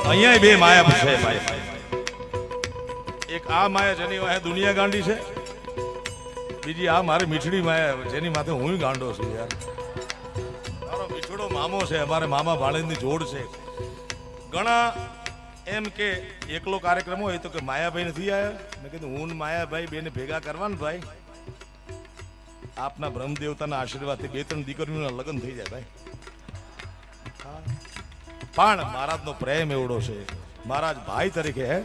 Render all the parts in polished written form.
અહીંયા બે માયા છે ભાઈ. એક આ માયા જેની વાહે દુનિયા ગાંડી છે, બીજી આ મારી મીઠડી માયા જેની માથે હું ગાંડો છું યાર. મારો મીઠડો મામો છે, અમારે મામા ભાણેજની જોડ છે. ઘણા એમ કે એકલો કાર્યક્રમ હોય તો કે માયાભાઈ નથી આવ્યા. મેં કીધું હું માયાભાઈ બેને ભેગા કરવાના ભાઈ. આપના બ્રહ્મ દેવતાના આશીર્વાદથી 2-3 દીકરીઓના લગ્ન થઈ જાય ભાઈ. પણ મહારાજનો પ્રેમ એવડો છે, મહારાજ ભાઈ તરીકે હે.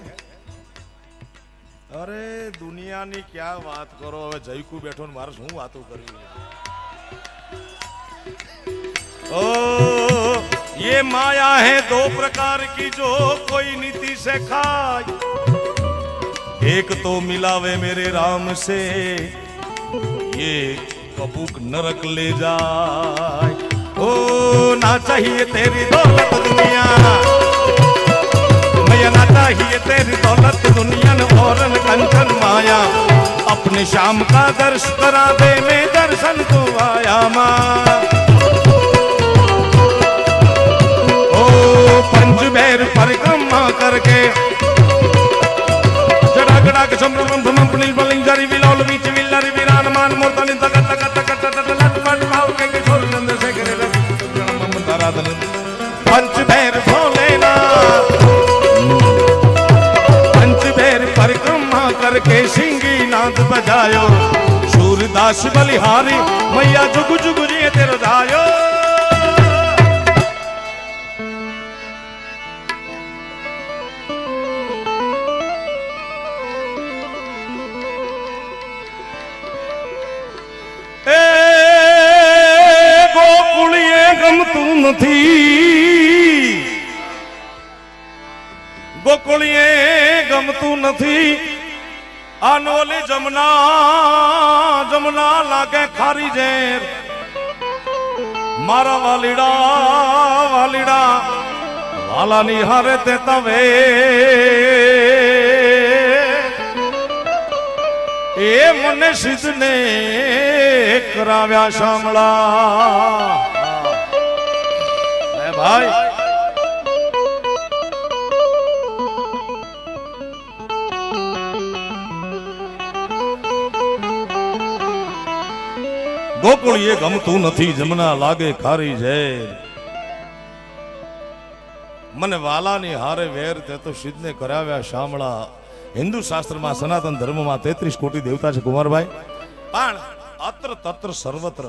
અરે દુનિયાની ક્યાં વાત કરો, હવે જયકુ બેઠો ને મારે શું વાતો કરવી. ओ ये माया है दो प्रकार की जो कोई नीति से खाए, एक तो मिलावे मेरे राम से, ये कबूक नरक ले जाए. ओ ना चाहिए तेरी दौलत दुनिया, मैया ना चाहिए तेरी दौलत दुनिया और कंचन माया, अपने श्याम का दर्श करा दे मैं दर्शन को आया माँ. पंच बैर परिक्रमा करके जड़ा गड़ा के संभ्रम भ्रम पुनिल बलिंग जरी विलोल बीच विलरी विरान मान मोर्तनि तक तक तक तक लट पट भाव के छोर नंद से करे मम ताराधन. पंच बैर भोलेना पंच बैर परिक्रमा करके सिंगी नाद बजायो, सूरदास बलिहारी मैया जुग जुग जी तेरो जायो. ગોકુળીએ ગમતું નથી, આનોલી જમના જમના લાગે ખારી ઝેર. મારા વાલીડા વાલીડા વાલાની હારે તે તવે, એ મને સિદ્ધને કરાવ્યા શામળા. ભાઈ ગોકુળીએ ગમતું નથી, જમના લાગે ખારી ઝેર. મને વાલાની હારે વેર તે તો સિદ્ધને કરાવ્યા શામળા. હિન્દુ શાસ્ત્રમાં સનાતન ધર્મમાં 33 કોટી દેવતા છે કુમારભાઈ, પણ અત્ર તત્ર સર્વત્ર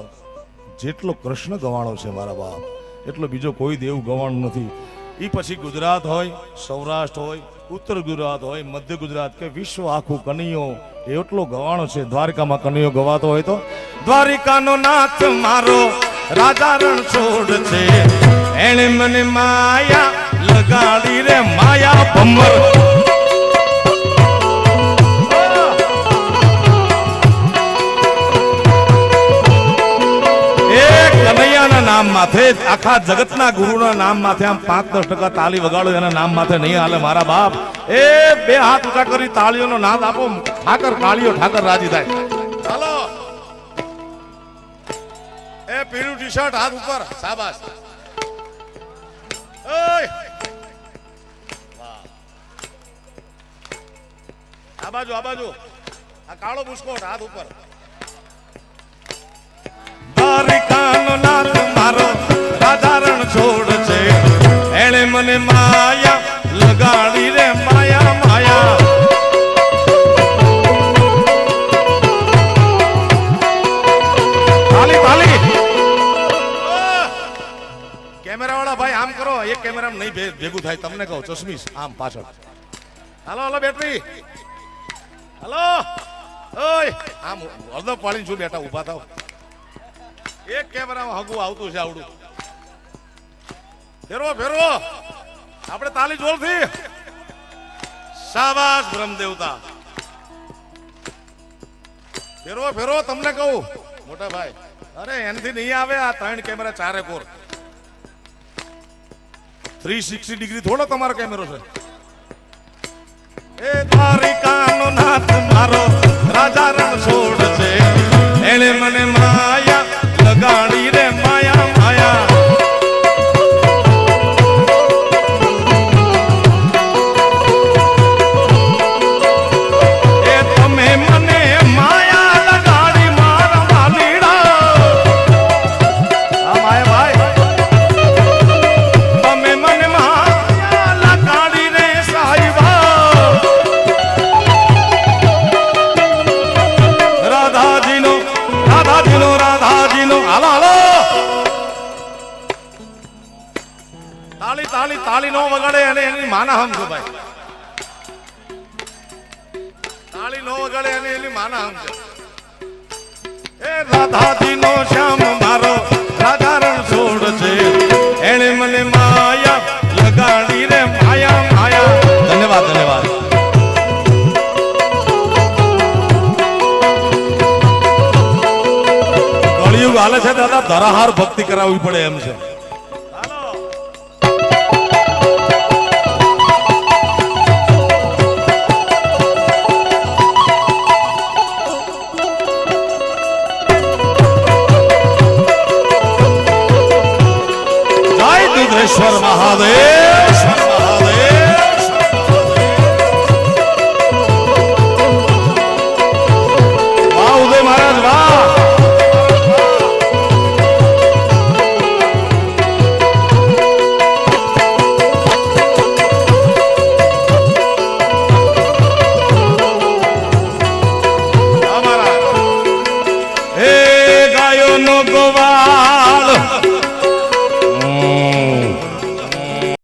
જેટલો કૃષ્ણ ગવાણો છે મારા બાપ, એટલો બીજો કોઈ દેવ ગવાણ નથી. એ પછી ગુજરાત હોય, સૌરાષ્ટ્ર હોય, ઉત્તર ગુજરાત હોય, મધ્ય ગુજરાત કે વિશ્વ આખું કનૈયો એટલો ગવાણો છે. દ્વારકામાં કનૈયો ગવાતો હોય તો દ્વારિકાનો નાથ મારો રાજા રણ છોડ છે, એણે મને માયા લગાડી રે માયા ભમર. નામ માથે આખા જગતના ગુરુના નામ માથે આમ 5-10% તાળી વગાડો, એના નામ માથે નહીં હાલે મારા બાપ. એ 2 હાથ ઊંચા કરી તાળીઓનો નાદ આપો, ઠાકર કાળીઓ ઠાકર રાજી થાય. ચાલો એ પીળું ટી-શર્ટ હાથ ઉપર, શાબાશ. ઓય આ બાજુ આ કાળો બુસ્કોટ હાથ ઉપર. દ્વારિકાનો નાથ મારો રાજા રણ છોડ છે, એણે મને માયા લગાડી રે માયા માયા. તાલી તાલી. કેમેરા વાળા ભાઈ આમ કરો, એક કેમેરામાં નહીં ભેગું થાય, તમને કહું ચશ્મીશ આમ પાછળ. હાલો હાલો બેટરી, હાલો. ઓય આમ હળદર પાડીને શું બેટા ઉભા થાવ. એક કેમેરામાં હગું આવતું છે આવડું. ફેરવો ફેરવો, આપણે તાલી જોરથી. શાબાશ બ્રહ્મ દેવતા. ફેરવો ફેરવો, તમને કહું મોટા ભાઈ. અરે એનથી નહીં આવે આ 3 કેમેરા 4 કોર. 360 ડિગ્રી થોડો તમારો કેમેરો છે. એ દ્વારિકાનો નાથ મારો રાજા રણ છોડ છે, એણે મને માયા લગાડી રે માયા માયા. માના સમજો ભાઈ. તાળી નો વગાડે એની માના સમજો. એ રાધાજીનો શ્યામ મારો રાધારણ છોડ છે, એણે મને માયા લગાડી રે માયા માયા. ધન્યવાદ ધન્યવાદ. કળિયુગ હાલે છે દાદા, ધરાહાર ભક્તિ કરાવવી પડે એમ છે.